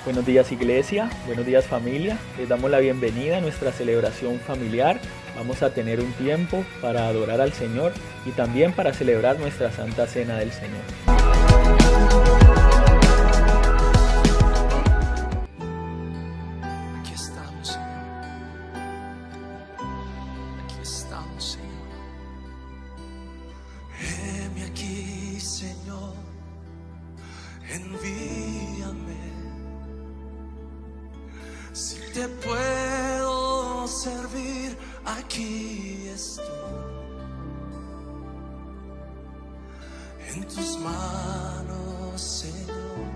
Buenos días iglesia, buenos días familia, les damos la bienvenida a nuestra celebración familiar. Vamos a tener un tiempo para adorar al Señor y también para celebrar nuestra Santa Cena del Señor. Aquí estamos, Señor. Aquí estamos, Señor. Heme aquí, Señor. Envíame. Si te puedo servir, aquí estoy. En tus manos, Señor,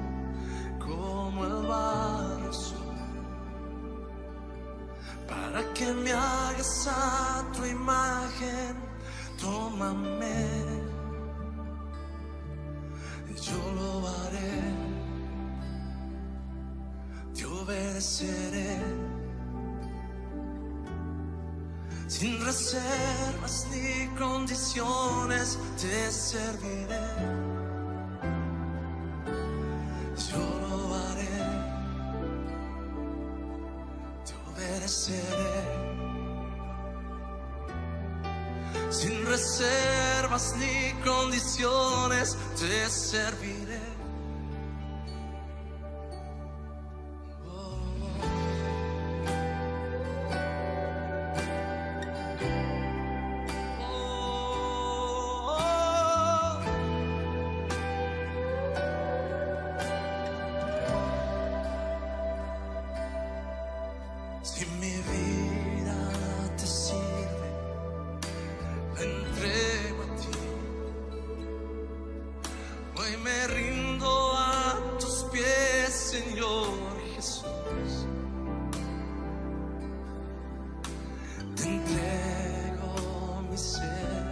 como el barro soy, para que me hagas a tu imagen. Tómame, yo lo haré, te obedeceré, sin reservas ni condiciones te serviré. Yo lo haré, te obedeceré, sin reservas ni condiciones te serviré. Si mi vida te sirve, la entrego a ti. Hoy me rindo a tus pies, Señor Jesús. Te entrego mi ser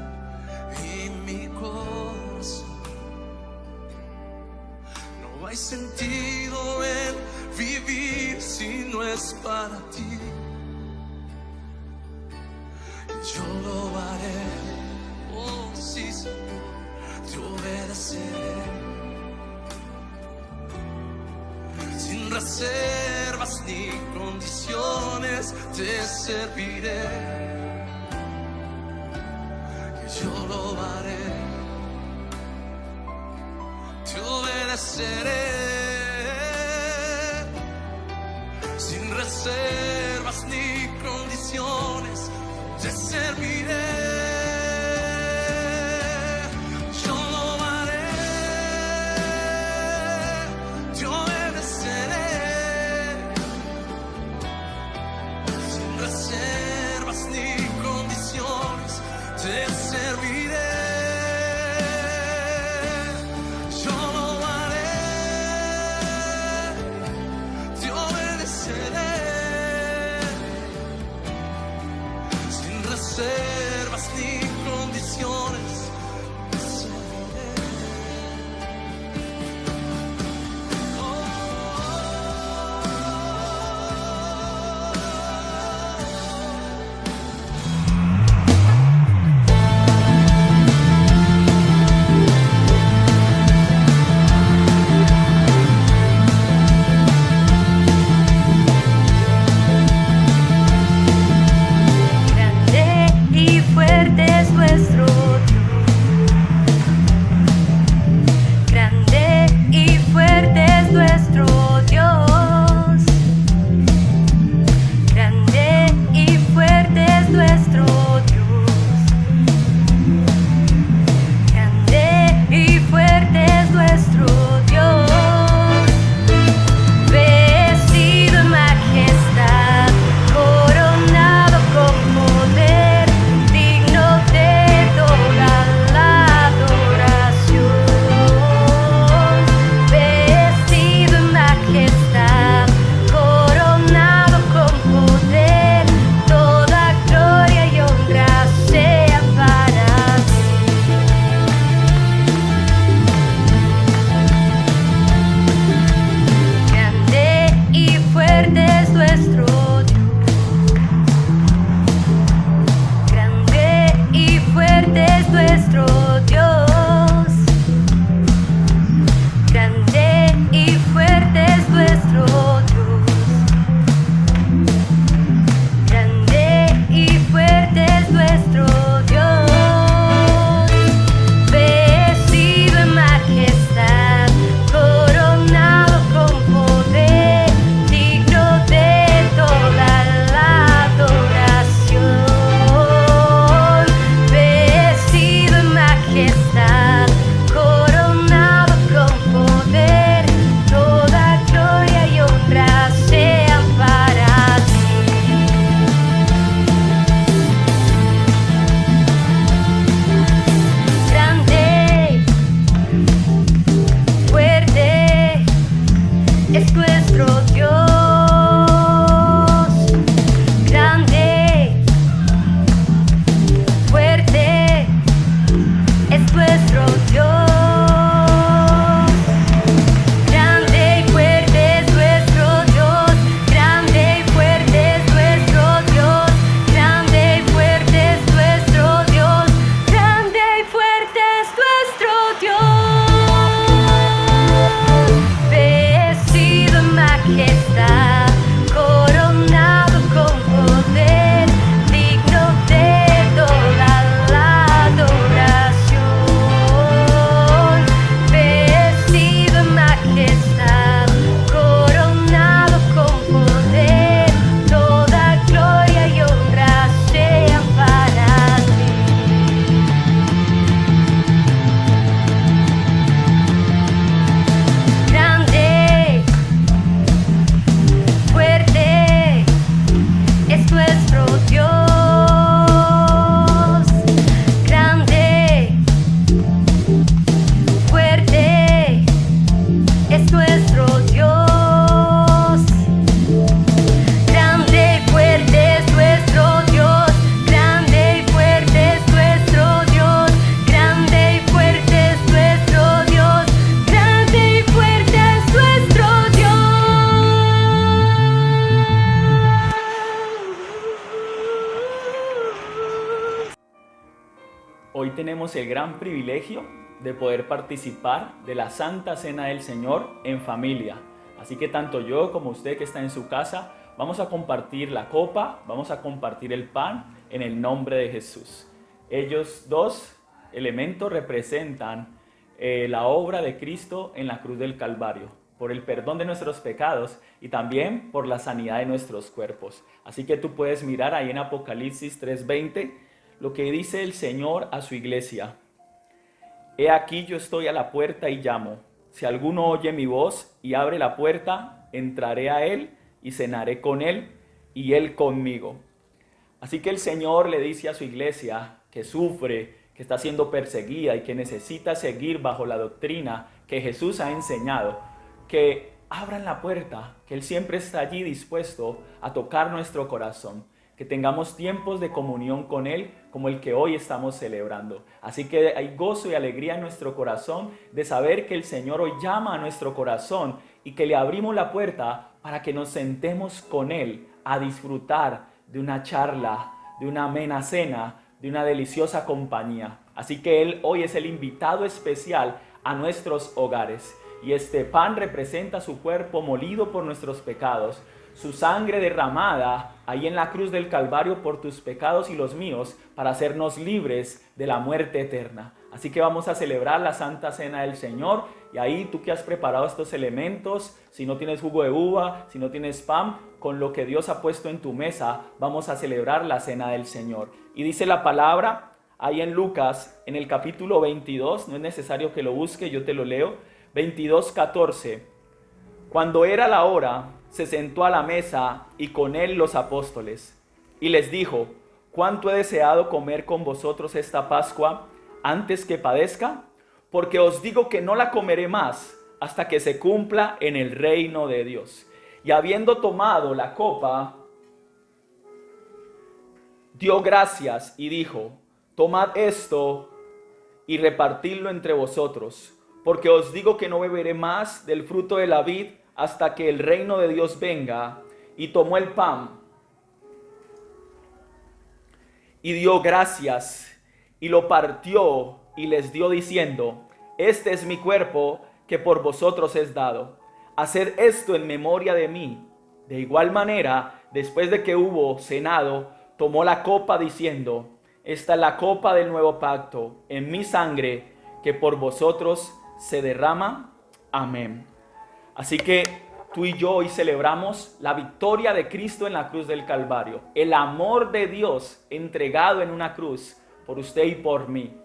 y mi corazón. No hay sentido en vivir si no es para ti. Yo lo haré, oh sí, Señor, te obedeceré, sin reservas ni condiciones te serviré. Yo lo haré, te obedeceré, sin reservas ni condiciones te serviré. Yo lo haré, te obedeceré, sin reservas ni condiciones te serviré. Yo lo haré, te obedeceré, sin reservas tenemos el gran privilegio de poder participar de la Santa Cena del Señor en familia. Así que tanto yo como usted que está en su casa, vamos a compartir la copa, vamos a compartir el pan en el nombre de Jesús. Ellos dos elementos representan la obra de Cristo en la cruz del Calvario, por el perdón de nuestros pecados y también por la sanidad de nuestros cuerpos. Así que tú puedes mirar ahí en Apocalipsis 3:20 lo que dice el Señor a su iglesia. He aquí yo estoy a la puerta y llamo. Si alguno oye mi voz y abre la puerta, entraré a él y cenaré con él y él conmigo. Así que el Señor le dice a su iglesia que sufre, que está siendo perseguida y que necesita seguir bajo la doctrina que Jesús ha enseñado, que abran la puerta, que Él siempre está allí dispuesto a tocar nuestro corazón, que tengamos tiempos de comunión con Él como el que hoy estamos celebrando. Así que hay gozo y alegría en nuestro corazón de saber que el Señor hoy llama a nuestro corazón y que le abrimos la puerta para que nos sentemos con Él a disfrutar de una charla, de una amena cena, de una deliciosa compañía. Así que Él hoy es el invitado especial a nuestros hogares. Y este pan representa su cuerpo molido por nuestros pecados, su sangre derramada ahí en la cruz del Calvario por tus pecados y los míos para hacernos libres de la muerte eterna. Así que vamos a celebrar la Santa Cena del Señor y ahí tú que has preparado estos elementos, si no tienes jugo de uva, si no tienes pan, con lo que Dios ha puesto en tu mesa, vamos a celebrar la Cena del Señor. Y dice la palabra ahí en Lucas, en el capítulo 22, no es necesario que lo busque, yo te lo leo, 22:14. Cuando era la hora, se sentó a la mesa y con él los apóstoles. Y les dijo, ¿cuánto he deseado comer con vosotros esta Pascua antes que padezca? Porque os digo que no la comeré más hasta que se cumpla en el reino de Dios. Y habiendo tomado la copa, dio gracias y dijo, tomad esto y repartidlo entre vosotros, porque os digo que no beberé más del fruto de la vid hasta que el reino de Dios venga. Y tomó el pan y dio gracias y lo partió y les dio diciendo, este es mi cuerpo que por vosotros es dado. Haced esto en memoria de mí. De igual manera, después de que hubo cenado, tomó la copa diciendo, esta es la copa del nuevo pacto, en mi sangre, que por vosotros se derrama. Amén. Así que tú y yo hoy celebramos la victoria de Cristo en la cruz del Calvario, el amor de Dios entregado en una cruz por usted y por mí.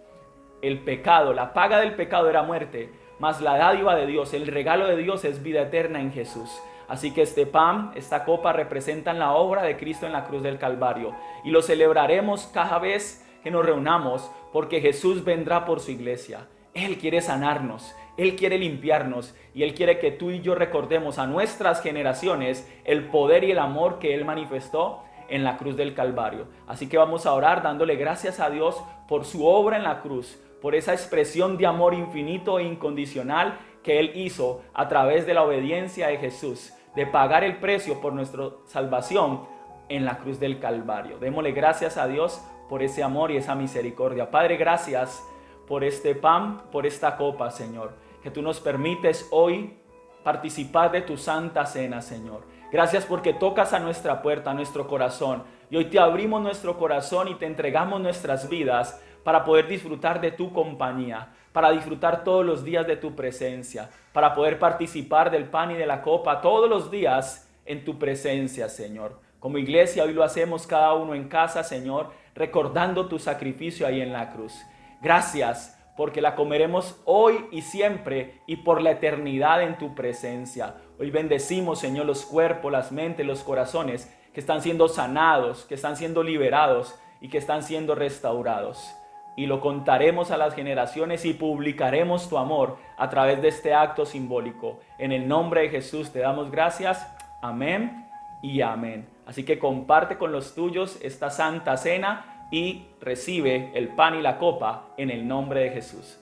El pecado, la paga del pecado era muerte, mas la dádiva de Dios, el regalo de Dios es vida eterna en Jesús. Así que este pan, esta copa representan la obra de Cristo en la cruz del Calvario y lo celebraremos cada vez que nos reunamos porque Jesús vendrá por su iglesia. Él quiere sanarnos, Él quiere limpiarnos y Él quiere que tú y yo recordemos a nuestras generaciones el poder y el amor que Él manifestó en la cruz del Calvario. Así que vamos a orar dándole gracias a Dios por su obra en la cruz, por esa expresión de amor infinito e incondicional que Él hizo a través de la obediencia de Jesús, de pagar el precio por nuestra salvación en la cruz del Calvario. Démosle gracias a Dios por ese amor y esa misericordia. Padre, gracias por este pan, por esta copa, Señor, que tú nos permites hoy participar de tu santa cena, Señor. Gracias porque tocas a nuestra puerta, a nuestro corazón, y hoy te abrimos nuestro corazón y te entregamos nuestras vidas para poder disfrutar de tu compañía, para disfrutar todos los días de tu presencia, para poder participar del pan y de la copa todos los días en tu presencia, Señor. Como iglesia hoy lo hacemos cada uno en casa, Señor, recordando tu sacrificio ahí en la cruz. Gracias porque la comeremos hoy y siempre y por la eternidad en tu presencia. Hoy bendecimos, Señor, los cuerpos, las mentes, los corazones que están siendo sanados, que están siendo liberados y que están siendo restaurados. Y lo contaremos a las generaciones y publicaremos tu amor a través de este acto simbólico. En el nombre de Jesús te damos gracias. Amén y amén. Así que comparte con los tuyos esta santa cena y recibe el pan y la copa en el nombre de Jesús.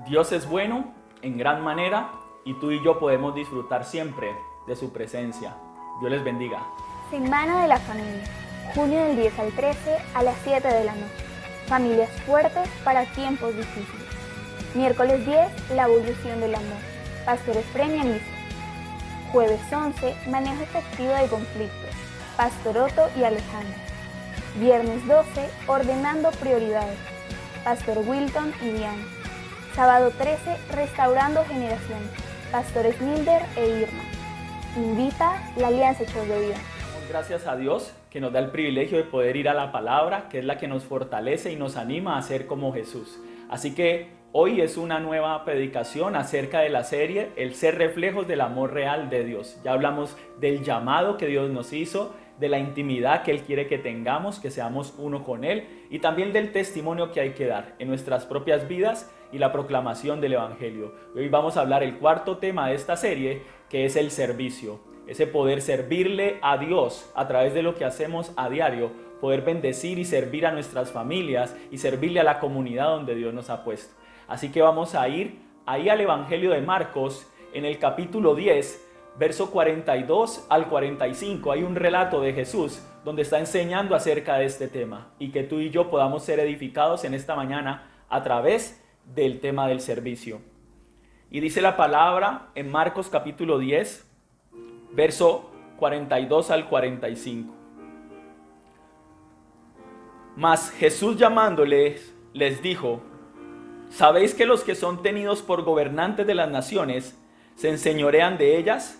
Dios es bueno en gran manera y tú y yo podemos disfrutar siempre de su presencia. Dios les bendiga. Semana de la Familia, junio del 10 al 13 a las 7 de la noche. Familias fuertes para tiempos difíciles. Miércoles 10, la evolución del amor. Pastor Efraín y Alicia. Jueves 11, manejo efectivo de conflictos. Pastor Otto y Alejandra. Viernes 12, ordenando prioridades. Pastor Wilton y Diana. Sábado 13, restaurando generaciones. Pastores Milder e Irma. Invita la Alianza Hechos de Vida. Gracias a Dios que nos da el privilegio de poder ir a la palabra, que es la que nos fortalece y nos anima a ser como Jesús. Así que hoy es una nueva predicación acerca de la serie El ser reflejos del amor real de Dios. Ya hablamos del llamado que Dios nos hizo, de la intimidad que Él quiere que tengamos, que seamos uno con Él, y también del testimonio que hay que dar en nuestras propias vidas y la proclamación del Evangelio. Hoy vamos a hablar el cuarto tema de esta serie, que es el servicio. Ese poder servirle a Dios a través de lo que hacemos a diario, poder bendecir y servir a nuestras familias y servirle a la comunidad donde Dios nos ha puesto. Así que vamos a ir ahí al Evangelio de Marcos, en el capítulo 10, verso 42 al 45. Hay un relato de Jesús donde está enseñando acerca de este tema y que tú y yo podamos ser edificados en esta mañana a través del tema del servicio. Y dice la palabra en Marcos capítulo 10, verso 42 al 45. Mas Jesús llamándoles, les dijo: ¿sabéis que los que son tenidos por gobernantes de las naciones se enseñorean de ellas,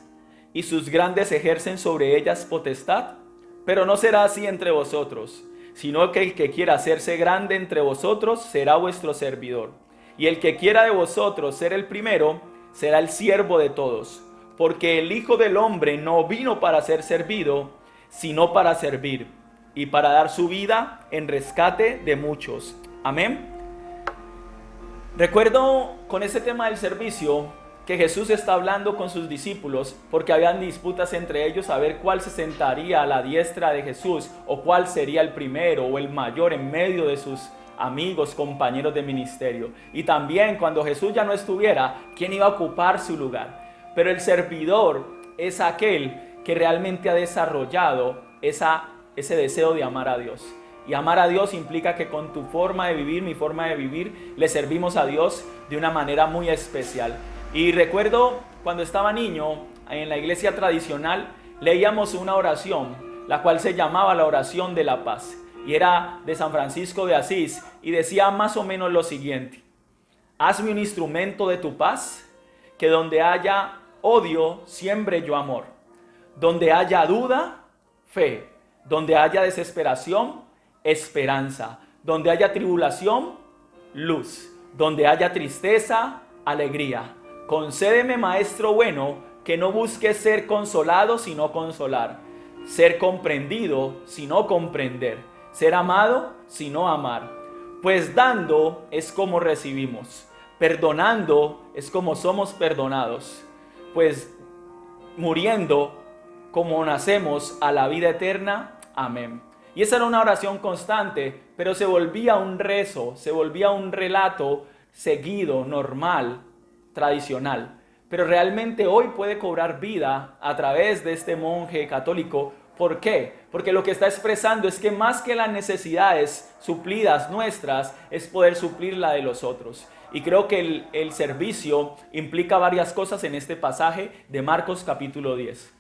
y sus grandes ejercen sobre ellas potestad? Pero no será así entre vosotros, sino que el que quiera hacerse grande entre vosotros será vuestro servidor. Y el que quiera de vosotros ser el primero, será el siervo de todos. Porque el Hijo del Hombre no vino para ser servido, sino para servir, y para dar su vida en rescate de muchos. Amén. Recuerdo con este tema del servicio que Jesús está hablando con sus discípulos porque habían disputas entre ellos a ver cuál se sentaría a la diestra de Jesús o cuál sería el primero o el mayor en medio de sus amigos, compañeros de ministerio. Y también cuando Jesús ya no estuviera, ¿quién iba a ocupar su lugar? Pero el servidor es aquel que realmente ha desarrollado ese deseo de amar a Dios. Y amar a Dios implica que con tu forma de vivir, mi forma de vivir, le servimos a Dios de una manera muy especial. Y recuerdo cuando estaba niño, en la iglesia tradicional, leíamos una oración, la cual se llamaba la oración de la paz. Y era de San Francisco de Asís y decía más o menos lo siguiente: hazme un instrumento de tu paz, que donde haya odio, siembre yo amor. Donde haya duda, fe. Donde haya desesperación, esperanza. Donde haya tribulación, luz. Donde haya tristeza, alegría. Concédeme, Maestro bueno, que no busque ser consolado, sino consolar. Ser comprendido, sino comprender. Ser amado, sino amar. Pues dando es como recibimos. Perdonando es como somos perdonados. Pues muriendo como nacemos a la vida eterna. Amén. Y esa era una oración constante, pero se volvía un rezo, se volvía un relato seguido, normal, tradicional. Pero realmente hoy puede cobrar vida a través de este monje católico. ¿Por qué? Porque lo que está expresando es que más que las necesidades suplidas nuestras, es poder suplir la de los otros. Y creo que el servicio implica varias cosas en este pasaje de Marcos capítulo 10.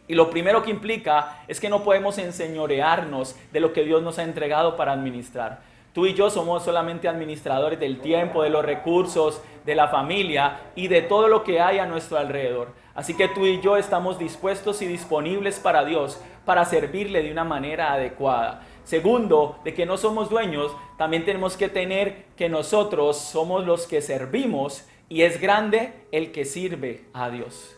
Y lo primero que implica es que no podemos enseñorearnos de lo que Dios nos ha entregado para administrar. Tú y yo somos solamente administradores del tiempo, de los recursos, de la familia y de todo lo que hay a nuestro alrededor. Así que tú y yo estamos dispuestos y disponibles para Dios, para servirle de una manera adecuada. Segundo, de que no somos dueños, también tenemos que tener que nosotros somos los que servimos y es grande el que sirve a Dios.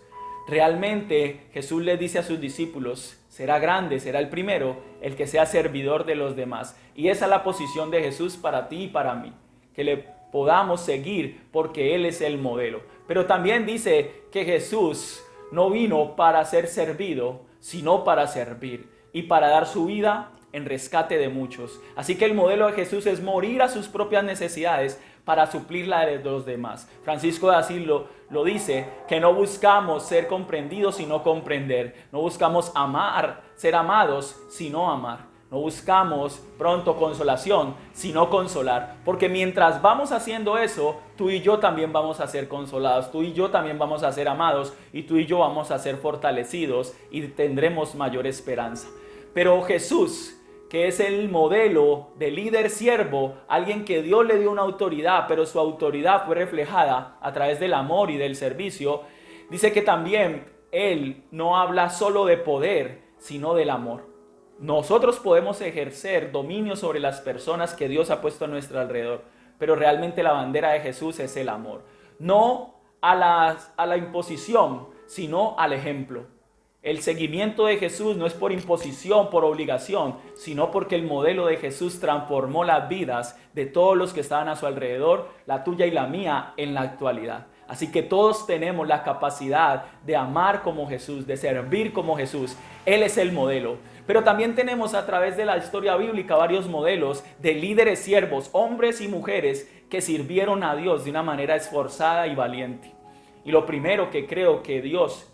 Realmente Jesús le dice a sus discípulos: será grande, será el primero, el que sea servidor de los demás. Y esa es la posición de Jesús para ti y para mí, que le podamos seguir porque Él es el modelo. Pero también dice que Jesús no vino para ser servido, sino para servir y para dar su vida en rescate de muchos. Así que el modelo de Jesús es morir a sus propias necesidades para suplir la de los demás. Francisco de Asís lo dice, que no buscamos ser comprendidos sino comprender. No buscamos amar, ser amados sino amar. No buscamos pronto consolación, sino consolar. Porque mientras vamos haciendo eso, tú y yo también vamos a ser consolados, tú y yo también vamos a ser amados, y tú y yo vamos a ser fortalecidos y tendremos mayor esperanza. Pero Jesús, que es el modelo de líder siervo, alguien que Dios le dio una autoridad, pero su autoridad fue reflejada a través del amor y del servicio, dice que también Él no habla solo de poder, sino del amor. Nosotros podemos ejercer dominio sobre las personas que Dios ha puesto a nuestro alrededor, pero realmente la bandera de Jesús es el amor. No a la imposición, sino al ejemplo. El seguimiento de Jesús no es por imposición, por obligación, sino porque el modelo de Jesús transformó las vidas de todos los que estaban a su alrededor, la tuya y la mía, en la actualidad. Así que todos tenemos la capacidad de amar como Jesús, de servir como Jesús. Él es el modelo. Pero también tenemos a través de la historia bíblica varios modelos de líderes siervos, hombres y mujeres que sirvieron a Dios de una manera esforzada y valiente. Y lo primero que creo que Dios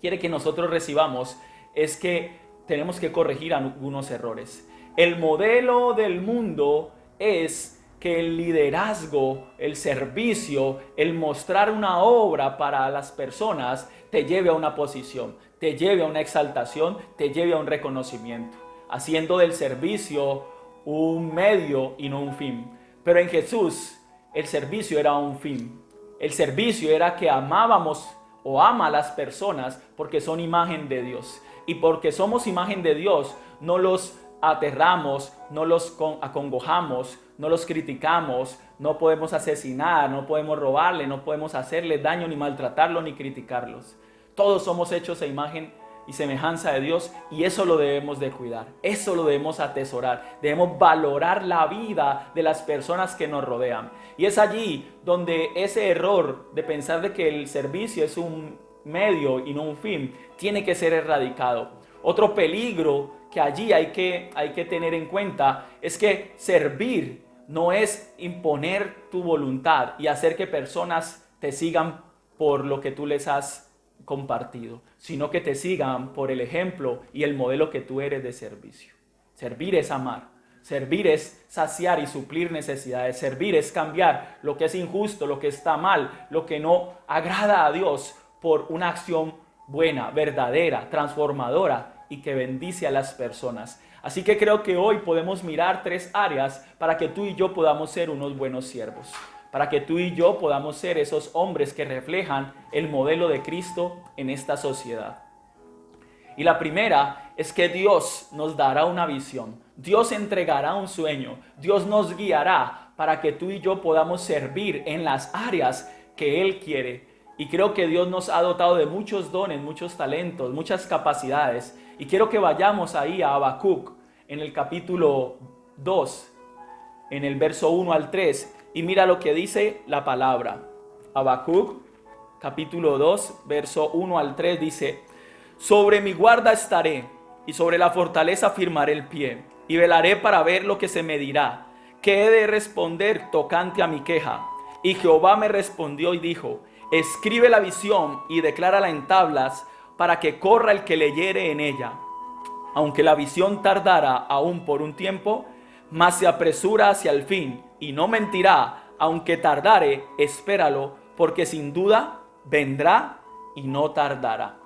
quiere que nosotros recibamos es que tenemos que corregir algunos errores. El modelo del mundo es que el liderazgo, el servicio, el mostrar una obra para las personas te lleve a una posición, te lleve a una exaltación, te lleve a un reconocimiento, haciendo del servicio un medio y no un fin. Pero en Jesús el servicio era un fin. El servicio era que amábamos o ama a las personas porque son imagen de Dios. Y porque somos imagen de Dios, no los aterramos, no los acongojamos, no los criticamos, no podemos asesinar, no podemos robarle, no podemos hacerle daño, ni maltratarlos, ni criticarlos. Todos somos hechos a imagen y semejanza de Dios, y eso lo debemos de cuidar, eso lo debemos atesorar, debemos valorar la vida de las personas que nos rodean. Y es allí donde ese error de pensar de que el servicio es un medio y no un fin, tiene que ser erradicado. Otro peligro que allí hay que tener en cuenta es que servir no es imponer tu voluntad y hacer que personas te sigan por lo que tú les has compartido, sino que te sigan por el ejemplo y el modelo que tú eres de servicio. Servir es amar, servir es saciar y suplir necesidades, servir es cambiar lo que es injusto, lo que está mal, lo que no agrada a Dios por una acción buena, verdadera, transformadora y que bendice a las personas. Así que creo que hoy podemos mirar 3 áreas para que tú y yo podamos ser unos buenos siervos, para que tú y yo podamos ser esos hombres que reflejan el modelo de Cristo en esta sociedad. Y la primera es que Dios nos dará una visión, Dios entregará un sueño, Dios nos guiará para que tú y yo podamos servir en las áreas que Él quiere. Y creo que Dios nos ha dotado de muchos dones, muchos talentos, muchas capacidades. Y quiero que vayamos ahí a Habacuc, en el capítulo 2, en el verso 1 al 3. Y mira lo que dice la palabra. Habacuc, capítulo 2, verso 1 al 3 dice: sobre mi guarda estaré, y sobre la fortaleza firmaré el pie, y velaré para ver lo que se me dirá, que he de responder tocante a mi queja. Y Jehová me respondió y dijo: escribe la visión y declárala en tablas, para que corra el que leyere en ella. Aunque la visión tardara aún por un tiempo, mas se apresura hacia el fin, y no mentirá. Aunque tardare, espéralo, porque sin duda vendrá y no tardará.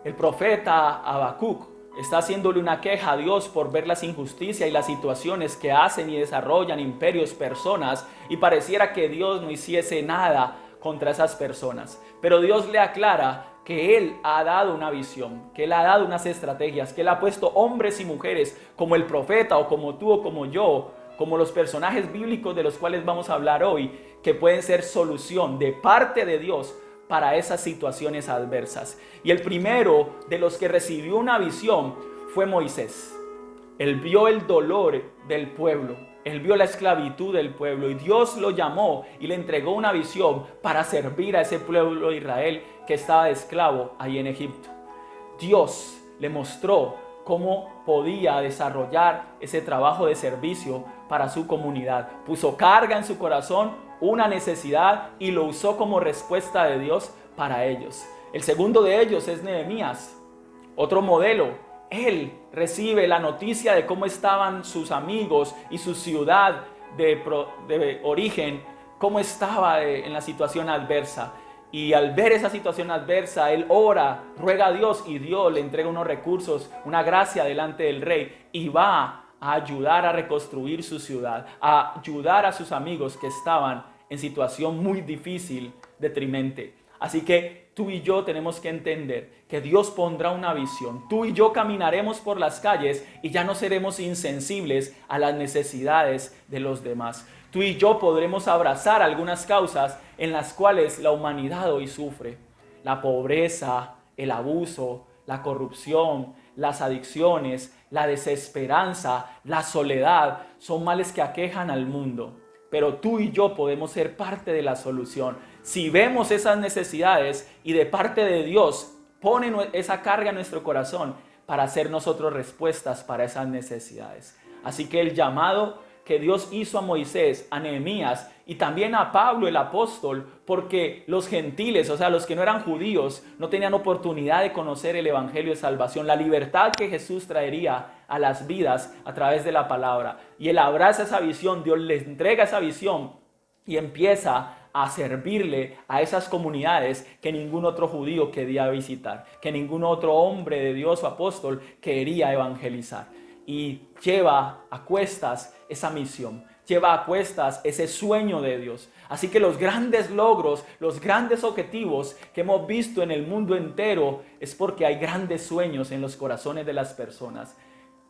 El profeta Habacuc está haciéndole una queja a Dios por ver las injusticias y las situaciones que hacen y desarrollan imperios, personas, y pareciera que Dios no hiciese nada contra esas personas. Pero Dios le aclara que Él ha dado una visión, que Él ha dado unas estrategias, que Él ha puesto hombres y mujeres como el profeta o como tú o como yo, como los personajes bíblicos de los cuales vamos a hablar hoy, que pueden ser solución de parte de Dios para esas situaciones adversas. Y el primero de los que recibió una visión fue Moisés. Él vio el dolor del pueblo, él vio la esclavitud del pueblo, y Dios lo llamó y le entregó una visión para servir a ese pueblo de Israel que estaba de esclavo ahí en Egipto. Dios le mostró cómo podía desarrollar ese trabajo de servicio para su comunidad. Puso carga en su corazón, una necesidad, y lo usó como respuesta de Dios para ellos. El segundo de ellos es Nehemías, otro modelo. Él recibe la noticia de cómo estaban sus amigos y su ciudad de origen, cómo estaba en la situación adversa. Y al ver esa situación adversa, él ora, ruega a Dios, y Dios le entrega unos recursos, una gracia delante del rey, y va a ayudar a reconstruir su ciudad, a ayudar a sus amigos que estaban en situación muy difícil, deprimente. Así que tú y yo tenemos que entender que Dios pondrá una visión. Tú y yo caminaremos por las calles y ya no seremos insensibles a las necesidades de los demás. Tú y yo podremos abrazar algunas causas en las cuales la humanidad hoy sufre. La pobreza, el abuso, la corrupción, las adicciones, la desesperanza, la soledad, son males que aquejan al mundo. Pero tú y yo podemos ser parte de la solución. Si vemos esas necesidades y de parte de Dios pone esa carga en nuestro corazón para hacer nosotros respuestas para esas necesidades. Así que el llamado que Dios hizo a Moisés, a Nehemías y también a Pablo el apóstol, porque los gentiles, o sea, los que no eran judíos, no tenían oportunidad de conocer el evangelio de salvación, la libertad que Jesús traería a las vidas a través de la palabra. Y él abraza esa visión, Dios le entrega esa visión y empieza a servirle a esas comunidades que ningún otro judío quería visitar, que ningún otro hombre de Dios o apóstol quería evangelizar. Y lleva a cuestas esa misión, lleva a cuestas ese sueño de Dios. Así que los grandes logros, los grandes objetivos que hemos visto en el mundo entero es porque hay grandes sueños en los corazones de las personas.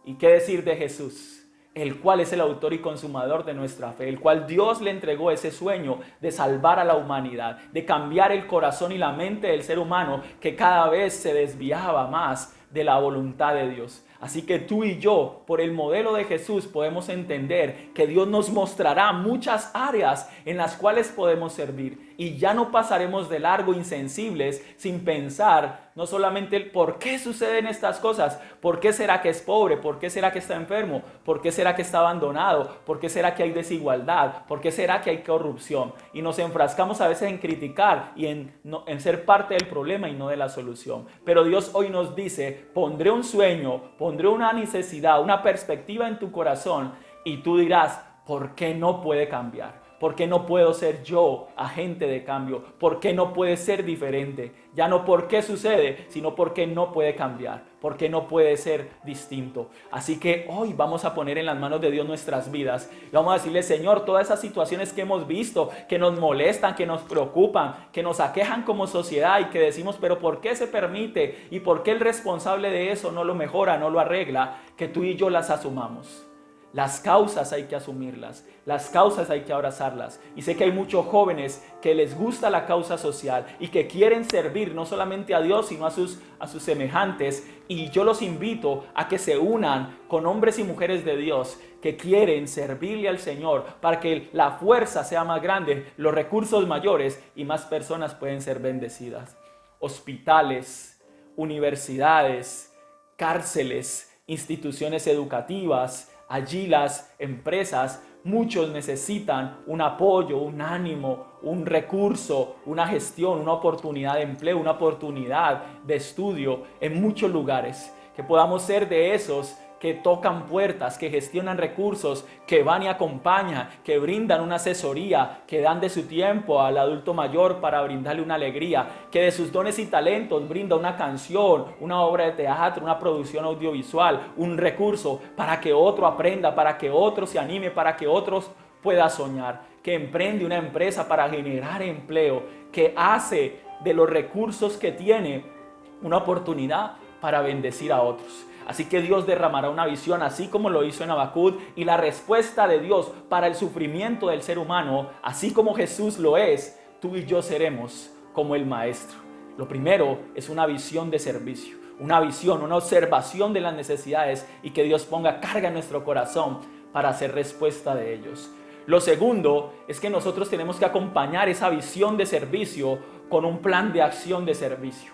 ¿Y qué decir de Jesús? El cual es el autor y consumador de nuestra fe, el cual Dios le entregó ese sueño de salvar a la humanidad, de cambiar el corazón y la mente del ser humano que cada vez se desviaba más de la voluntad de Dios. Así que tú y yo, por el modelo de Jesús, podemos entender que Dios nos mostrará muchas áreas en las cuales podemos servir. Y ya no pasaremos de largo insensibles sin pensar no solamente el por qué suceden estas cosas, por qué será que es pobre, por qué será que está enfermo, por qué será que está abandonado, por qué será que hay desigualdad, por qué será que hay corrupción. Y nos enfrascamos a veces en criticar y en ser parte del problema y no de la solución. Pero Dios hoy nos dice, pondré un sueño, pondré una necesidad, una perspectiva en tu corazón, y tú dirás, ¿por qué no puede cambiar? ¿Por qué no puedo ser yo agente de cambio? ¿Por qué no puede ser diferente? Ya no por qué sucede, sino por qué no puede cambiar, por qué no puede ser distinto. Así que hoy vamos a poner en las manos de Dios nuestras vidas. Y vamos a decirle, Señor, todas esas situaciones que hemos visto, que nos molestan, que nos preocupan, que nos aquejan como sociedad y que decimos, pero ¿por qué se permite? ¿Y por qué el responsable de eso no lo mejora, no lo arregla? Que tú y yo las asumamos. Las causas hay que asumirlas, las causas hay que abrazarlas. Y sé que hay muchos jóvenes que les gusta la causa social y que quieren servir no solamente a Dios, sino a sus semejantes. Y yo los invito a que se unan con hombres y mujeres de Dios que quieren servirle al Señor para que la fuerza sea más grande, los recursos mayores y más personas pueden ser bendecidas. Hospitales, universidades, cárceles, instituciones educativas. Allí las empresas, muchos necesitan un apoyo, un ánimo, un recurso, una gestión, una oportunidad de empleo, una oportunidad de estudio en muchos lugares. Que podamos ser de esos que tocan puertas, que gestionan recursos, que van y acompañan, que brindan una asesoría, que dan de su tiempo al adulto mayor para brindarle una alegría, que de sus dones y talentos brinda una canción, una obra de teatro, una producción audiovisual, un recurso para que otro aprenda, para que otro se anime, para que otros pueda soñar, que emprende una empresa para generar empleo, que hace de los recursos que tiene una oportunidad para bendecir a otros. Así que Dios derramará una visión, así como lo hizo en Habacuc, y la respuesta de Dios para el sufrimiento del ser humano, así como Jesús lo es, tú y yo seremos como el Maestro. Lo primero es una visión de servicio, una visión, una observación de las necesidades y que Dios ponga carga en nuestro corazón para hacer respuesta de ellos. Lo segundo es que nosotros tenemos que acompañar esa visión de servicio con un plan de acción de servicio.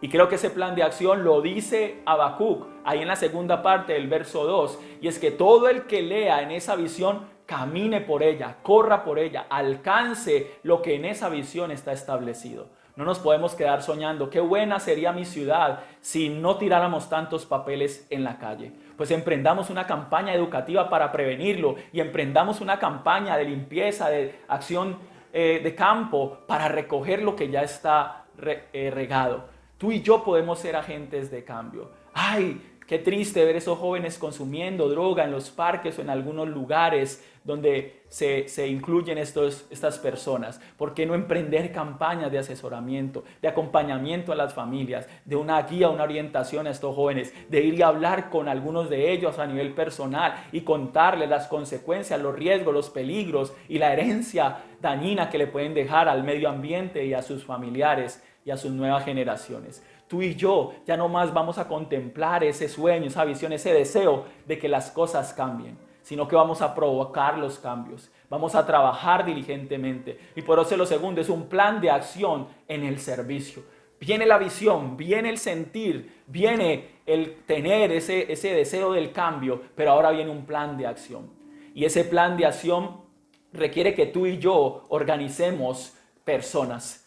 Y creo que ese plan de acción lo dice Habacuc, ahí en la segunda parte del verso 2. Y es que todo el que lea en esa visión, camine por ella, corra por ella, alcance lo que en esa visión está establecido. No nos podemos quedar soñando, qué buena sería mi ciudad si no tiráramos tantos papeles en la calle. Pues emprendamos una campaña educativa para prevenirlo y emprendamos una campaña de limpieza, de acción de campo para recoger lo que ya está regado. Tú y yo podemos ser agentes de cambio. ¡Ay! Qué triste ver esos jóvenes consumiendo droga en los parques o en algunos lugares donde se incluyen estas personas. ¿Por qué no emprender campañas de asesoramiento, de acompañamiento a las familias, de una guía, una orientación a estos jóvenes, de ir y hablar con algunos de ellos a nivel personal y contarles las consecuencias, los riesgos, los peligros y la herencia dañina que le pueden dejar al medio ambiente y a sus familiares y a sus nuevas generaciones? Tú y yo ya no más vamos a contemplar ese sueño, esa visión, ese deseo de que las cosas cambien, sino que vamos a provocar los cambios, vamos a trabajar diligentemente. Y por eso lo segundo es un plan de acción en el servicio. Viene la visión, viene el sentir, viene el tener ese deseo del cambio, pero ahora viene un plan de acción. Y ese plan de acción requiere que tú y yo organicemos personas.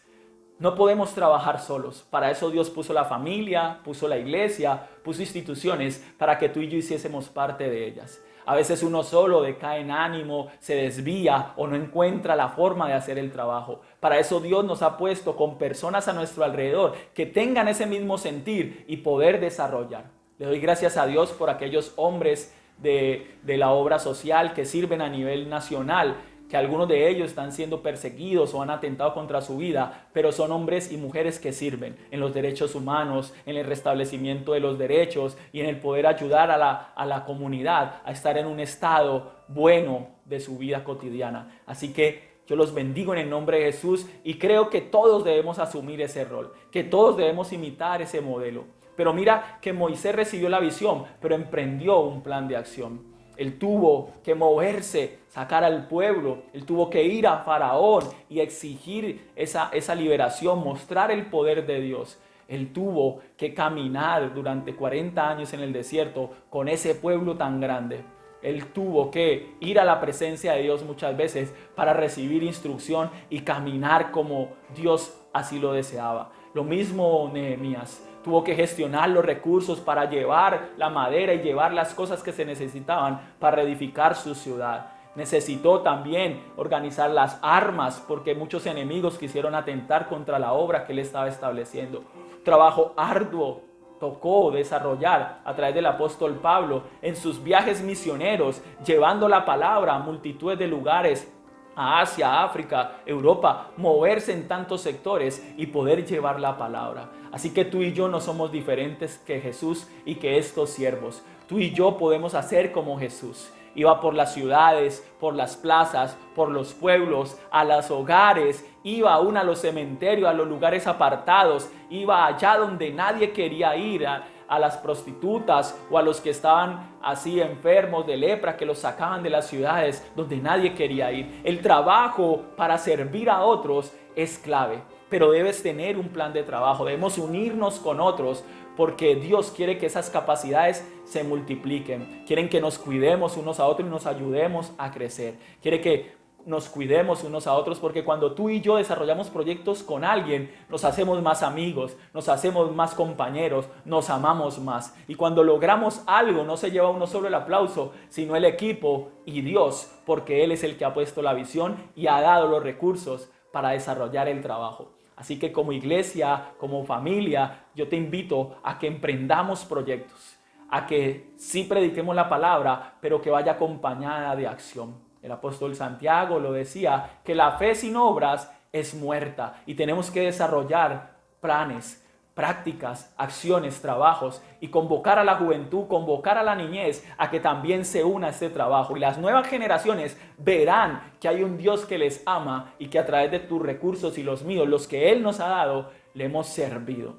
No podemos trabajar solos. Para eso Dios puso la familia, puso la iglesia, puso instituciones para que tú y yo hiciésemos parte de ellas. A veces uno solo decae en ánimo, se desvía o no encuentra la forma de hacer el trabajo. Para eso Dios nos ha puesto con personas a nuestro alrededor que tengan ese mismo sentir y poder desarrollar. Le doy gracias a Dios por aquellos hombres de la obra social que sirven a nivel nacional, que algunos de ellos están siendo perseguidos o han atentado contra su vida, pero son hombres y mujeres que sirven en los derechos humanos, en el restablecimiento de los derechos y en el poder ayudar a la comunidad a estar en un estado bueno de su vida cotidiana. Así que yo los bendigo en el nombre de Jesús y creo que todos debemos asumir ese rol, que todos debemos imitar ese modelo. Pero mira que Moisés recibió la visión, pero emprendió un plan de acción. Él tuvo que moverse, sacar al pueblo, él tuvo que ir a Faraón y exigir esa liberación, mostrar el poder de Dios. Él tuvo que caminar durante 40 años en el desierto con ese pueblo tan grande. Él tuvo que ir a la presencia de Dios muchas veces para recibir instrucción y caminar como Dios así lo deseaba. Lo mismo Nehemías. Tuvo que gestionar los recursos para llevar la madera y llevar las cosas que se necesitaban para reedificar su ciudad. Necesitó también organizar las armas porque muchos enemigos quisieron atentar contra la obra que él estaba estableciendo. Trabajo arduo tocó desarrollar a través del apóstol Pablo en sus viajes misioneros, llevando la palabra a multitudes de lugares, a Asia, África, Europa, moverse en tantos sectores y poder llevar la palabra. Así que tú y yo no somos diferentes que Jesús y que estos siervos. Tú y yo podemos hacer como Jesús. Iba por las ciudades, por las plazas, por los pueblos, a los hogares, iba aún a los cementerios, a los lugares apartados, iba allá donde nadie quería ir, a las prostitutas o a los que estaban así enfermos de lepra, que los sacaban de las ciudades donde nadie quería ir. El trabajo para servir a otros es clave, pero debes tener un plan de trabajo, debemos unirnos con otros, porque Dios quiere que esas capacidades se multipliquen. Quieren que nos cuidemos unos a otros y nos ayudemos a crecer. Quiere que nos cuidemos unos a otros, porque cuando tú y yo desarrollamos proyectos con alguien, nos hacemos más amigos, nos hacemos más compañeros, nos amamos más. Y cuando logramos algo, no se lleva uno solo el aplauso, sino el equipo y Dios, porque Él es el que ha puesto la visión y ha dado los recursos para desarrollar el trabajo. Así que como iglesia, como familia, yo te invito a que emprendamos proyectos, a que sí prediquemos la palabra, pero que vaya acompañada de acción. El apóstol Santiago lo decía, que la fe sin obras es muerta y tenemos que desarrollar planes, prácticas, acciones, trabajos y convocar a la juventud, convocar a la niñez a que también se una a este trabajo. Y las nuevas generaciones verán que hay un Dios que les ama y que a través de tus recursos y los míos, los que Él nos ha dado, le hemos servido.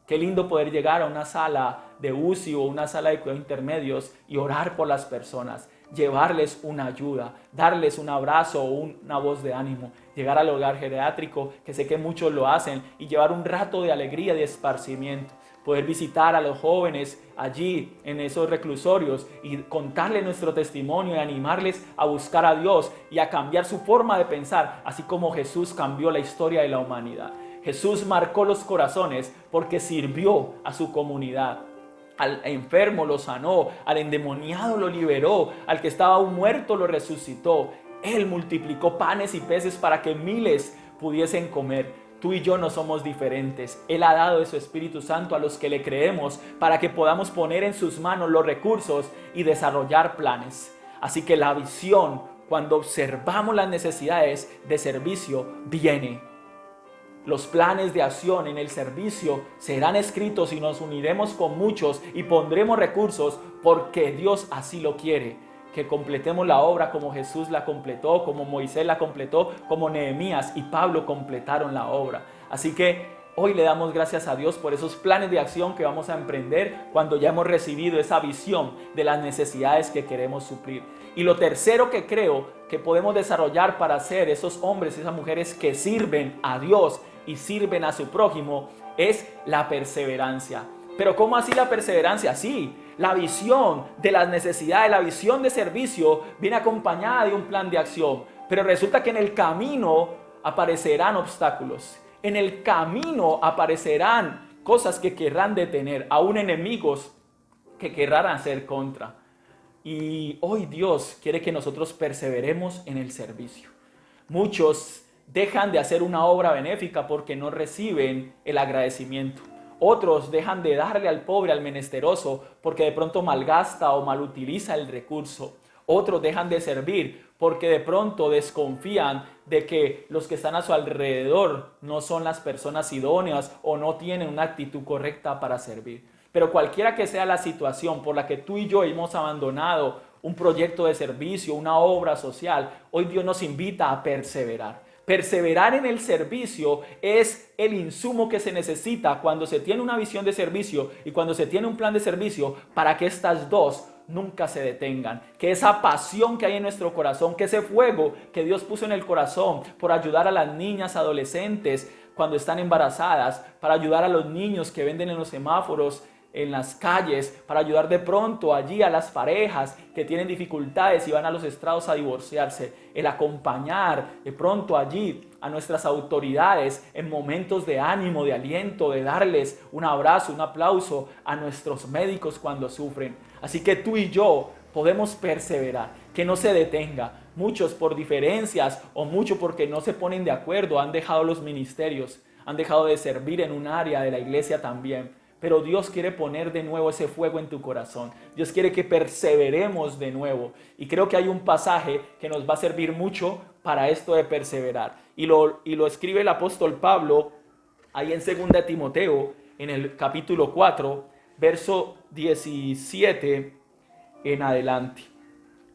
Qué lindo poder llegar a una sala de UCI o una sala de cuidados intermedios y orar por las personas. llevarles una ayuda, darles un abrazo o una voz de ánimo, llegar al hogar geriátrico, que sé que muchos lo hacen, y llevar un rato de alegría, de esparcimiento. Poder visitar a los jóvenes allí en esos reclusorios y contarles nuestro testimonio y animarles a buscar a Dios y a cambiar su forma de pensar, así como Jesús cambió la historia de la humanidad. Jesús marcó los corazones porque sirvió a su comunidad. Al enfermo lo sanó, al endemoniado lo liberó, al que estaba aún muerto lo resucitó. Él multiplicó panes y peces para que miles pudiesen comer. Tú y yo no somos diferentes. Él ha dado de su Espíritu Santo a los que le creemos para que podamos poner en sus manos los recursos y desarrollar planes. Así que la visión, cuando observamos las necesidades de servicio, viene. Los planes de acción en el servicio serán escritos y nos uniremos con muchos y pondremos recursos porque Dios así lo quiere. Que completemos la obra como Jesús la completó, como Moisés la completó, como Nehemías y Pablo completaron la obra. Así que hoy le damos gracias a Dios por esos planes de acción que vamos a emprender cuando ya hemos recibido esa visión de las necesidades que queremos suplir. Y lo tercero que creo que podemos desarrollar para ser esos hombres y esas mujeres que sirven a Dios y sirven a su prójimo es la perseverancia. Pero ¿cómo así la perseverancia? Sí, la visión de las necesidades, la visión de servicio viene acompañada de un plan de acción. Pero resulta que en el camino aparecerán obstáculos. En el camino aparecerán cosas que querrán detener, aún enemigos que querrán hacer contra. Y hoy Dios quiere que nosotros perseveremos en el servicio. Muchos dejan de hacer una obra benéfica porque no reciben el agradecimiento. Otros dejan de darle al pobre, al menesteroso, porque de pronto malgasta o malutiliza el recurso. Otros dejan de servir porque de pronto desconfían de que los que están a su alrededor no son las personas idóneas o no tienen una actitud correcta para servir. Pero cualquiera que sea la situación por la que tú y yo hemos abandonado un proyecto de servicio, una obra social, hoy Dios nos invita a perseverar. Perseverar en el servicio es el insumo que se necesita cuando se tiene una visión de servicio y cuando se tiene un plan de servicio para que estas dos nunca se detengan. Que esa pasión que hay en nuestro corazón, que ese fuego que Dios puso en el corazón por ayudar a las niñas, adolescentes cuando están embarazadas, para ayudar a los niños que venden en los semáforos, en las calles, para ayudar de pronto allí a las parejas que tienen dificultades y van a los estrados a divorciarse, el acompañar de pronto allí a nuestras autoridades en momentos de ánimo, de aliento, de darles un abrazo, un aplauso a nuestros médicos cuando sufren. Así que tú y yo podemos perseverar, que no se detenga. Muchos por diferencias o mucho porque no se ponen de acuerdo han dejado los ministerios, han dejado de servir en un área de la iglesia también. Pero Dios quiere poner de nuevo ese fuego en tu corazón. Dios quiere que perseveremos de nuevo. Y creo que hay un pasaje que nos va a servir mucho para esto de perseverar. Y lo escribe el apóstol Pablo ahí en 2 Timoteo, en el capítulo 4, verso 17 en adelante.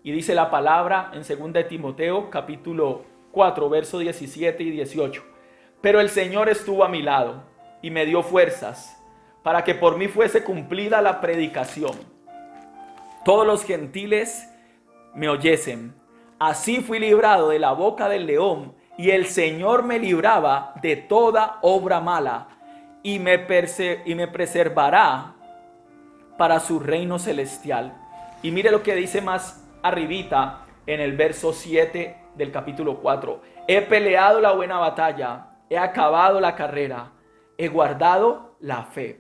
Y dice la palabra en 2 Timoteo, capítulo 4, verso 17 y 18. Pero el Señor estuvo a mi lado y me dio fuerzas para que por mí fuese cumplida la predicación. Todos los gentiles me oyesen. Así fui librado de la boca del león, y el Señor me libraba de toda obra mala, y me preservará para su reino celestial. Y mire lo que dice más arribita en el verso 7 del capítulo 4. He peleado la buena batalla, he acabado la carrera, he guardado la fe.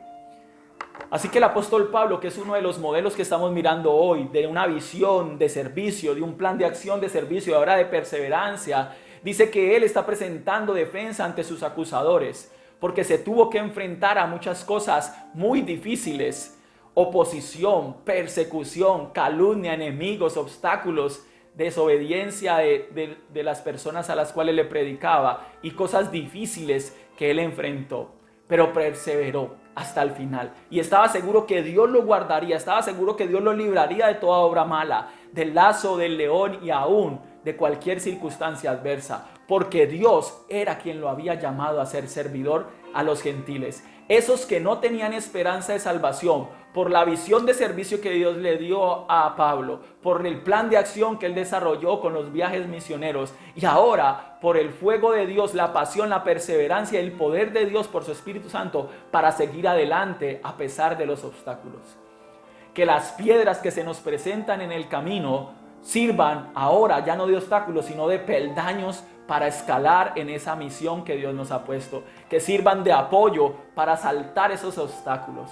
Así que el apóstol Pablo, que es uno de los modelos que estamos mirando hoy, de una visión de servicio, de un plan de acción de servicio y ahora de perseverancia, dice que él está presentando defensa ante sus acusadores, porque se tuvo que enfrentar a muchas cosas muy difíciles: oposición, persecución, calumnia, enemigos, obstáculos, desobediencia de las personas a las cuales le predicaba y cosas difíciles que él enfrentó. Pero perseveró hasta el final y estaba seguro que Dios lo guardaría, estaba seguro que Dios lo libraría de toda obra mala, del lazo del león y aún de cualquier circunstancia adversa, porque Dios era quien lo había llamado a ser servidor a los gentiles. Esos que no tenían esperanza de salvación, por la visión de servicio que Dios le dio a Pablo, por el plan de acción que él desarrolló con los viajes misioneros, y ahora por el fuego de Dios, la pasión, la perseverancia, el poder de Dios por su Espíritu Santo para seguir adelante a pesar de los obstáculos. Que las piedras que se nos presentan en el camino sirvan ahora ya no de obstáculos, sino de peldaños para escalar en esa misión que Dios nos ha puesto. Que sirvan de apoyo para saltar esos obstáculos.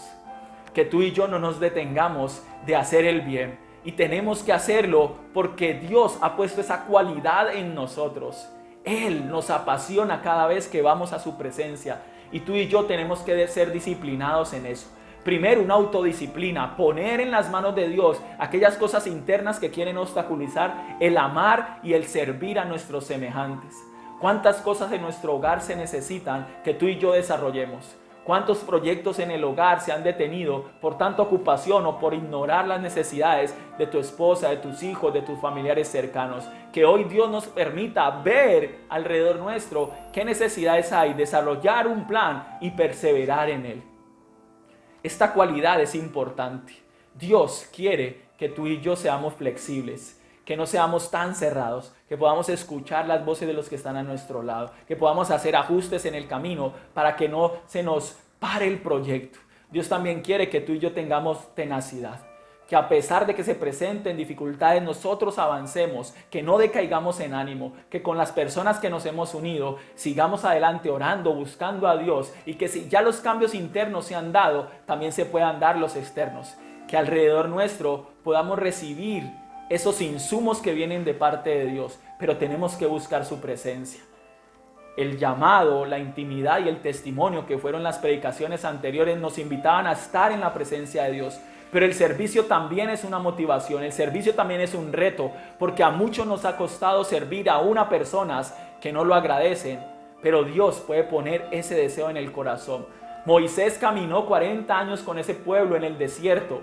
Que tú y yo no nos detengamos de hacer el bien. Y tenemos que hacerlo porque Dios ha puesto esa cualidad en nosotros. Él nos apasiona cada vez que vamos a su presencia. Y tú y yo tenemos que ser disciplinados en eso. Primero, una autodisciplina, poner en las manos de Dios aquellas cosas internas que quieren obstaculizar el amar y el servir a nuestros semejantes. ¿Cuántas cosas en nuestro hogar se necesitan que tú y yo desarrollemos? ¿Cuántos proyectos en el hogar se han detenido por tanta ocupación o por ignorar las necesidades de tu esposa, de tus hijos, de tus familiares cercanos? Que hoy Dios nos permita ver alrededor nuestro qué necesidades hay, desarrollar un plan y perseverar en él. Esta cualidad es importante. Dios quiere que tú y yo seamos flexibles, que no seamos tan cerrados, que podamos escuchar las voces de los que están a nuestro lado, que podamos hacer ajustes en el camino para que no se nos pare el proyecto. Dios también quiere que tú y yo tengamos tenacidad, que a pesar de que se presenten dificultades, nosotros avancemos, que no decaigamos en ánimo, que con las personas que nos hemos unido sigamos adelante orando, buscando a Dios, y que si ya los cambios internos se han dado, también se puedan dar los externos, que alrededor nuestro podamos recibir esos insumos que vienen de parte de Dios, pero tenemos que buscar su presencia. El llamado, la intimidad y el testimonio que fueron las predicaciones anteriores nos invitaban a estar en la presencia de Dios. Pero el servicio también es una motivación, el servicio también es un reto, porque a muchos nos ha costado servir a unas personas que no lo agradecen, pero Dios puede poner ese deseo en el corazón. Moisés caminó 40 años con ese pueblo en el desierto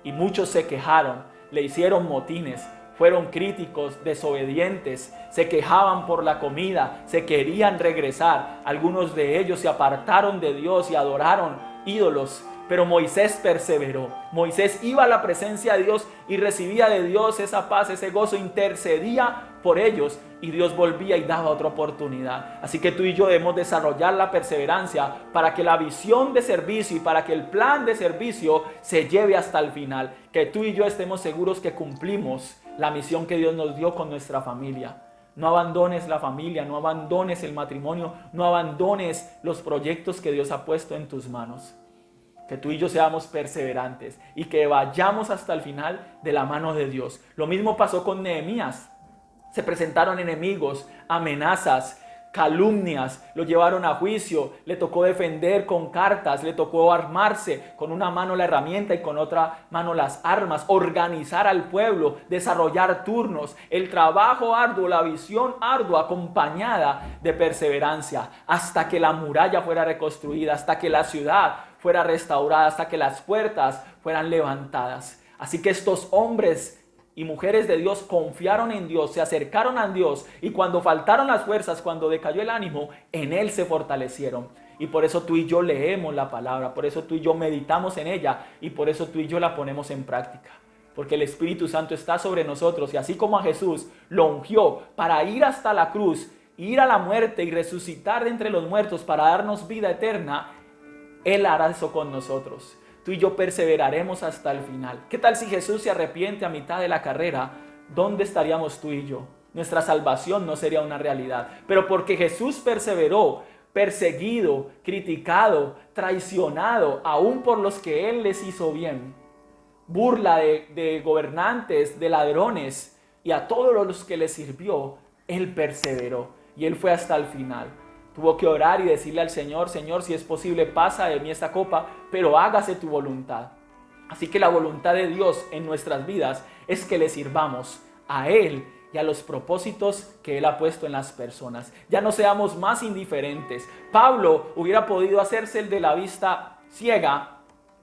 y muchos se quejaron, le hicieron motines, fueron críticos, desobedientes, se quejaban por la comida, se querían regresar. Algunos de ellos se apartaron de Dios y adoraron ídolos. Pero Moisés perseveró. Moisés iba a la presencia de Dios y recibía de Dios esa paz, ese gozo, intercedía por ellos y Dios volvía y daba otra oportunidad. Así que tú y yo debemos desarrollar la perseverancia para que la visión de servicio y para que el plan de servicio se lleve hasta el final. Que tú y yo estemos seguros que cumplimos la misión que Dios nos dio con nuestra familia. No abandones la familia, no abandones el matrimonio, no abandones los proyectos que Dios ha puesto en tus manos. Que tú y yo seamos perseverantes y que vayamos hasta el final de la mano de Dios. Lo mismo pasó con Nehemías. Se presentaron enemigos, amenazas, calumnias, lo llevaron a juicio, le tocó defender con cartas, le tocó armarse con una mano la herramienta y con otra mano las armas, organizar al pueblo, desarrollar turnos, el trabajo arduo, la visión ardua acompañada de perseverancia, hasta que la muralla fuera reconstruida, hasta que la ciudad fuera restaurada, hasta que las puertas fueran levantadas. Así que estos hombres y mujeres de Dios confiaron en Dios, se acercaron a Dios y cuando faltaron las fuerzas, cuando decayó el ánimo, en Él se fortalecieron. Y por eso tú y yo leemos la palabra, por eso tú y yo meditamos en ella y por eso tú y yo la ponemos en práctica. Porque el Espíritu Santo está sobre nosotros y así como a Jesús lo ungió para ir hasta la cruz, ir a la muerte y resucitar de entre los muertos para darnos vida eterna, Él hará eso con nosotros. Tú y yo perseveraremos hasta el final. ¿Qué tal si Jesús se arrepiente a mitad de la carrera? ¿Dónde estaríamos tú y yo? Nuestra salvación no sería una realidad. Pero porque Jesús perseveró, perseguido, criticado, traicionado, aún por los que Él les hizo bien, burla de gobernantes, de ladrones y a todos los que les sirvió, Él perseveró y Él fue hasta el final. Tuvo que orar y decirle al Señor, Señor, si es posible, pasa de mí esta copa, pero hágase tu voluntad. Así que la voluntad de Dios en nuestras vidas es que le sirvamos a Él y a los propósitos que Él ha puesto en las personas. Ya no seamos más indiferentes. Pablo hubiera podido hacerse el de la vista ciega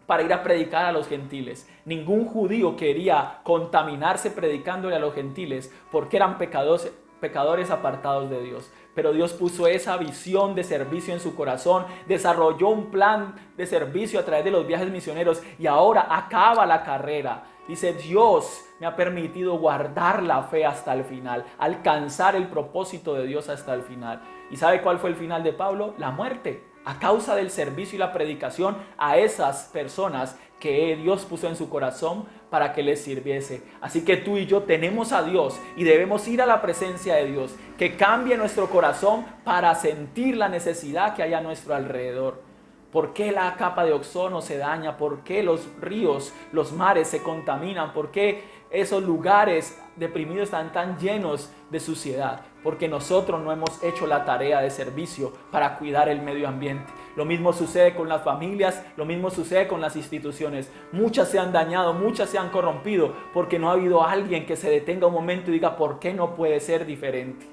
para ir a predicar a los gentiles. Ningún judío quería contaminarse predicándole a los gentiles porque eran pecadores pecadores apartados de Dios. Pero Dios puso esa visión de servicio en su corazón, desarrolló un plan de servicio a través de los viajes misioneros y ahora acaba la carrera. Dice, Dios me ha permitido guardar la fe hasta el final, alcanzar el propósito de Dios hasta el final. ¿Y sabe cuál fue el final de Pablo? La muerte, a causa del servicio y la predicación a esas personas que Dios puso en su corazón para que les sirviese. Así que tú y yo tenemos a Dios y debemos ir a la presencia de Dios, que cambie nuestro corazón para sentir la necesidad que hay a nuestro alrededor. ¿Por qué la capa de ozono se daña? ¿Por qué los ríos, los mares se contaminan? ¿Por qué esos lugares deprimidos están tan llenos de suciedad? Porque nosotros no hemos hecho la tarea de servicio para cuidar el medio ambiente. Lo mismo sucede con las familias, lo mismo sucede con las instituciones. Muchas se han dañado, muchas se han corrompido porque no ha habido alguien que se detenga un momento y diga, ¿por qué no puede ser diferente?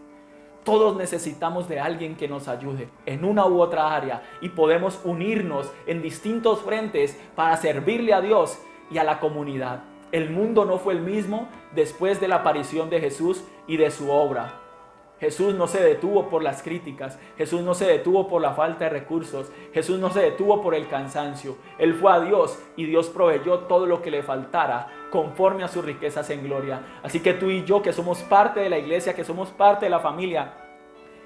Todos necesitamos de alguien que nos ayude en una u otra área y podemos unirnos en distintos frentes para servirle a Dios y a la comunidad. El mundo no fue el mismo después de la aparición de Jesús y de su obra. Jesús no se detuvo por las críticas, Jesús no se detuvo por la falta de recursos, Jesús no se detuvo por el cansancio. Él fue a Dios y Dios proveyó todo lo que le faltara conforme a sus riquezas en gloria. Así que tú y yo, que somos parte de la iglesia, que somos parte de la familia,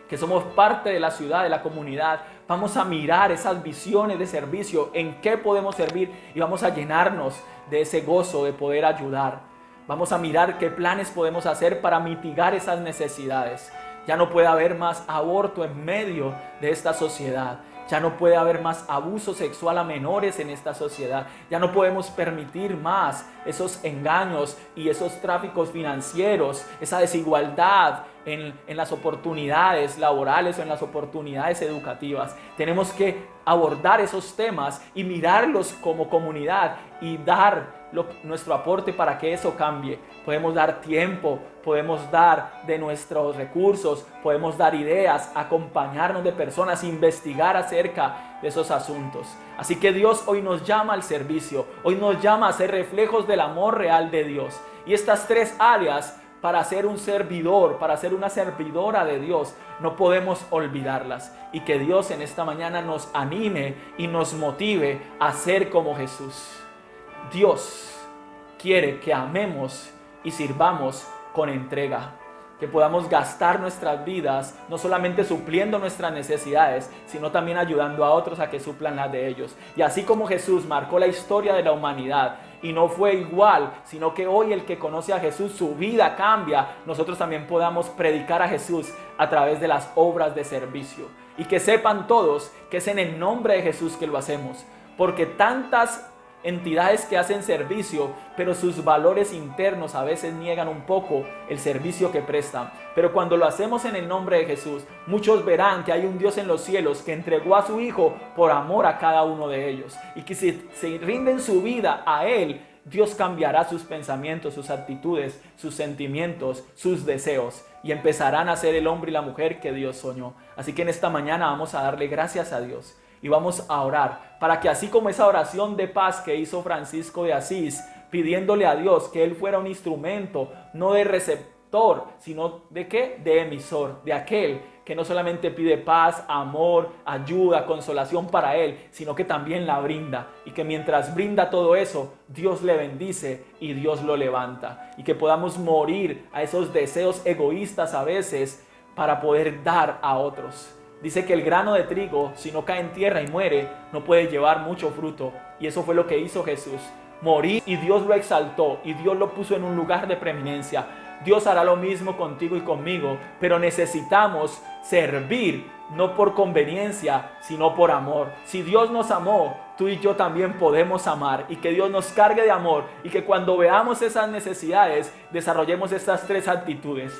que somos parte de la ciudad, de la comunidad, vamos a mirar esas visiones de servicio, en qué podemos servir y vamos a llenarnos de ese gozo de poder ayudar. Vamos a mirar qué planes podemos hacer para mitigar esas necesidades. Ya no puede haber más aborto en medio de esta sociedad. Ya no puede haber más abuso sexual a menores en esta sociedad. Ya no podemos permitir más esos engaños y esos tráficos financieros, esa desigualdad en las oportunidades laborales o en las oportunidades educativas. Tenemos que abordar esos temas y mirarlos como comunidad y dar nuestro aporte para que eso cambie. Podemos dar tiempo, podemos dar de nuestros recursos, podemos dar ideas, acompañarnos de personas, investigar acerca de esos asuntos. Así que Dios hoy nos llama al servicio, hoy nos llama a ser reflejos del amor real de Dios. Y estas tres áreas para ser un servidor, para ser una servidora de Dios, no podemos olvidarlas. Y que Dios en esta mañana nos anime y nos motive a ser como Jesús. Dios quiere que amemos y sirvamos con entrega, que podamos gastar nuestras vidas no solamente supliendo nuestras necesidades, sino también ayudando a otros a que suplan las de ellos. Y así como Jesús marcó la historia de la humanidad y no fue igual, sino que hoy el que conoce a Jesús, su vida cambia, nosotros también podamos predicar a Jesús a través de las obras de servicio. Y que sepan todos que es en el nombre de Jesús que lo hacemos, porque tantas entidades que hacen servicio, pero sus valores internos a veces niegan un poco el servicio que prestan. Pero cuando lo hacemos en el nombre de Jesús, muchos verán que hay un Dios en los cielos que entregó a su Hijo por amor a cada uno de ellos. Y que si se rinden su vida a Él, Dios cambiará sus pensamientos, sus actitudes, sus sentimientos, sus deseos. Y empezarán a ser el hombre y la mujer que Dios soñó. Así que en esta mañana vamos a darle gracias a Dios. Y vamos a orar para que así como esa oración de paz que hizo Francisco de Asís, pidiéndole a Dios que él fuera un instrumento, no de receptor, sino de ¿qué? De emisor, de aquel que no solamente pide paz, amor, ayuda, consolación para él, sino que también la brinda. Y que mientras brinda todo eso, Dios le bendice y Dios lo levanta. Y que podamos morir a esos deseos egoístas a veces para poder dar a otros. Dice que el grano de trigo, si no cae en tierra y muere, no puede llevar mucho fruto. Y eso fue lo que hizo Jesús. Morir y Dios lo exaltó y Dios lo puso en un lugar de preeminencia. Dios hará lo mismo contigo y conmigo, pero necesitamos servir, no por conveniencia, sino por amor. Si Dios nos amó, tú y yo también podemos amar, y que Dios nos cargue de amor, y que cuando veamos esas necesidades, desarrollemos estas tres actitudes.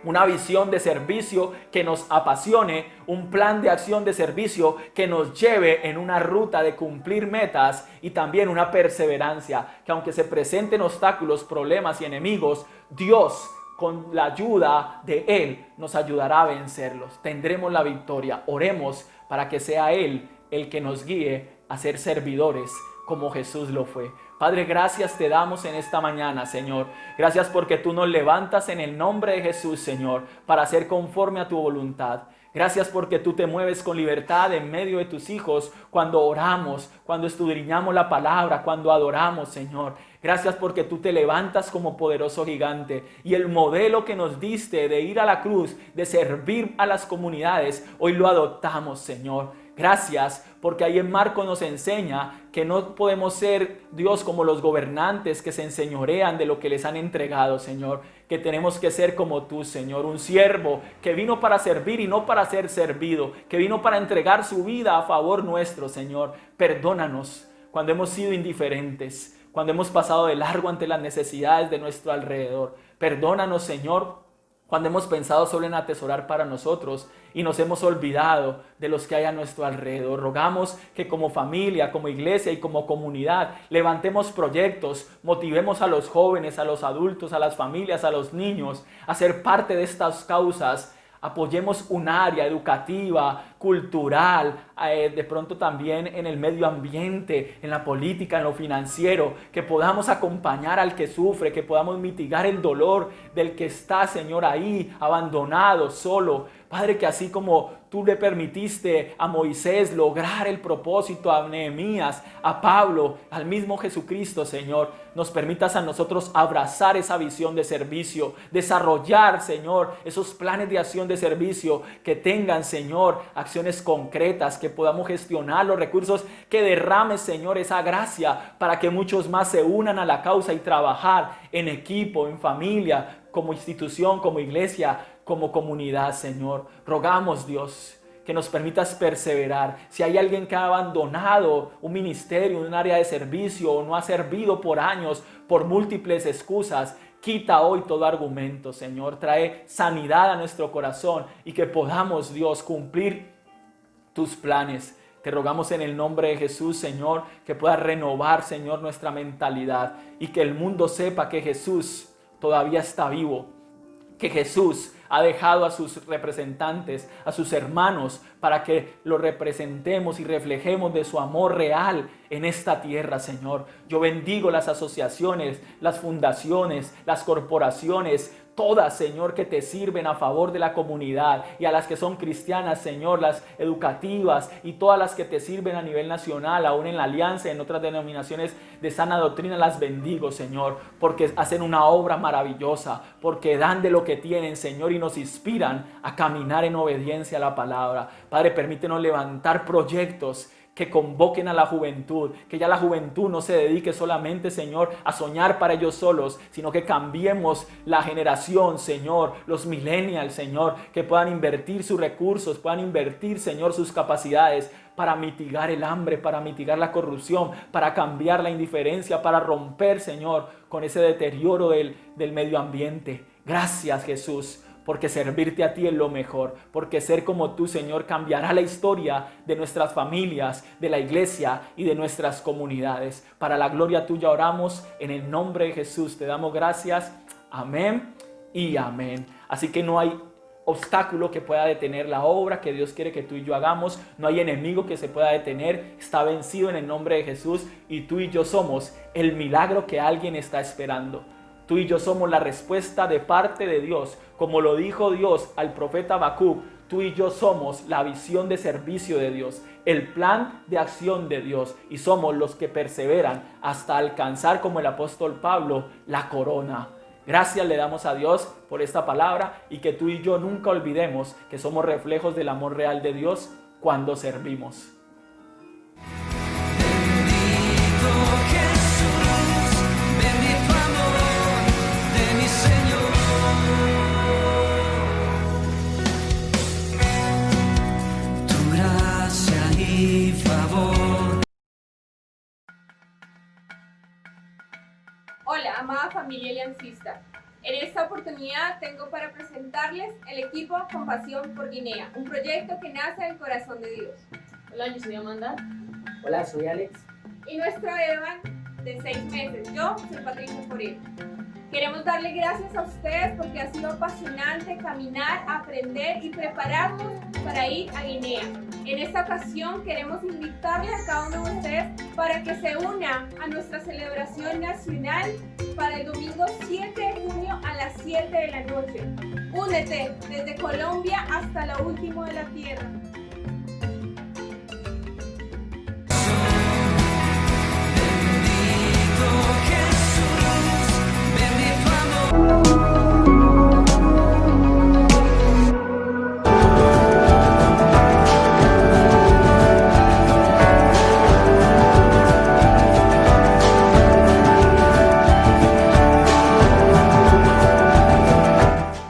Una visión de servicio que nos apasione, un plan de acción de servicio que nos lleve en una ruta de cumplir metas y también una perseverancia, que aunque se presenten obstáculos, problemas y enemigos, Dios con la ayuda de Él nos ayudará a vencerlos. Tendremos la victoria. Oremos para que sea Él el que nos guíe a ser servidores como Jesús lo fue. Padre, gracias te damos en esta mañana, Señor. Gracias porque tú nos levantas en el nombre de Jesús, Señor, para hacer conforme a tu voluntad. Gracias porque tú te mueves con libertad en medio de tus hijos cuando oramos, cuando escudriñamos la palabra, cuando adoramos, Señor. Gracias porque tú te levantas como poderoso gigante y el modelo que nos diste de ir a la cruz, de servir a las comunidades, hoy lo adoptamos, Señor. Gracias porque ahí en Marcos nos enseña que no podemos ser, Dios, como los gobernantes que se enseñorean de lo que les han entregado, Señor. Que tenemos que ser como tú, Señor, un siervo que vino para servir y no para ser servido, que vino para entregar su vida a favor nuestro, Señor. Perdónanos cuando hemos sido indiferentes, cuando hemos pasado de largo ante las necesidades de nuestro alrededor. Perdónanos, Señor, cuando hemos pensado solo en atesorar para nosotros y nos hemos olvidado de los que hay a nuestro alrededor. Rogamos que como familia, como iglesia y como comunidad levantemos proyectos, motivemos a los jóvenes, a los adultos, a las familias, a los niños a ser parte de estas causas. Apoyemos un área educativa, cultural, de pronto también en el medio ambiente, en la política, en lo financiero, que podamos acompañar al que sufre, que podamos mitigar el dolor del que está, Señor, ahí, abandonado, solo. Padre, que así como tú le permitiste a Moisés lograr el propósito, a Nehemías, a Pablo, al mismo Jesucristo, Señor, nos permitas a nosotros abrazar esa visión de servicio, desarrollar, Señor, esos planes de acción de servicio que tengan, Señor, acciones concretas, que podamos gestionar los recursos, que derrame, Señor, esa gracia para que muchos más se unan a la causa y trabajar en equipo, en familia, como institución, como iglesia, como comunidad, Señor. Rogamos, Dios, que nos permitas perseverar. Si hay alguien que ha abandonado un ministerio, un área de servicio o no ha servido por años por múltiples excusas, quita hoy todo argumento, Señor. Trae sanidad a nuestro corazón y que podamos, Dios, cumplir tus planes. Te rogamos en el nombre de Jesús, Señor, que puedas renovar, Señor, nuestra mentalidad y que el mundo sepa que Jesús todavía está vivo, que Jesús ha dejado a sus representantes, a sus hermanos, para que lo representemos y reflejemos de su amor real en esta tierra, Señor. Yo bendigo las asociaciones, las fundaciones, las corporaciones, todas, Señor, que te sirven a favor de la comunidad, y a las que son cristianas, Señor, las educativas y todas las que te sirven a nivel nacional, aún en la alianza, en otras denominaciones de sana doctrina, las bendigo, Señor, porque hacen una obra maravillosa, porque dan de lo que tienen, Señor, y nos inspiran a caminar en obediencia a la palabra. Padre, permítenos levantar proyectos que convoquen a la juventud, que ya la juventud no se dedique solamente, Señor, a soñar para ellos solos, sino que cambiemos la generación, Señor, los millennials, Señor, que puedan invertir sus recursos, puedan invertir, Señor, sus capacidades para mitigar el hambre, para mitigar la corrupción, para cambiar la indiferencia, para romper, Señor, con ese deterioro del medio ambiente. Gracias, Jesús, porque servirte a ti es lo mejor, porque ser como tú, Señor, cambiará la historia de nuestras familias, de la iglesia y de nuestras comunidades. Para la gloria tuya oramos en el nombre de Jesús. Te damos gracias. Amén y amén. Así que no hay obstáculo que pueda detener la obra que Dios quiere que tú y yo hagamos. No hay enemigo que se pueda detener. Está vencido en el nombre de Jesús, y tú y yo somos el milagro que alguien está esperando. Tú y yo somos la respuesta de parte de Dios. Como lo dijo Dios al profeta Habacuc, tú y yo somos la visión de servicio de Dios, el plan de acción de Dios, y somos los que perseveran hasta alcanzar, como el apóstol Pablo, la corona. Gracias le damos a Dios por esta palabra, y que tú y yo nunca olvidemos que somos reflejos del amor real de Dios cuando servimos. Hola, amada familia aliancista. En esta oportunidad tengo para presentarles el equipo Compasión por Guinea, un proyecto que nace del corazón de Dios. Hola, yo soy Amanda. Hola, soy Alex. Y nuestro Evan, de 6 meses. Yo soy Patricia Forero. Queremos darle gracias a ustedes porque ha sido apasionante caminar, aprender y prepararnos para ir a Guinea. En esta ocasión queremos invitarle a cada uno de ustedes para que se una a nuestra celebración nacional para el domingo 7 de junio a las 7 de la noche. Únete desde Colombia hasta lo último de la tierra.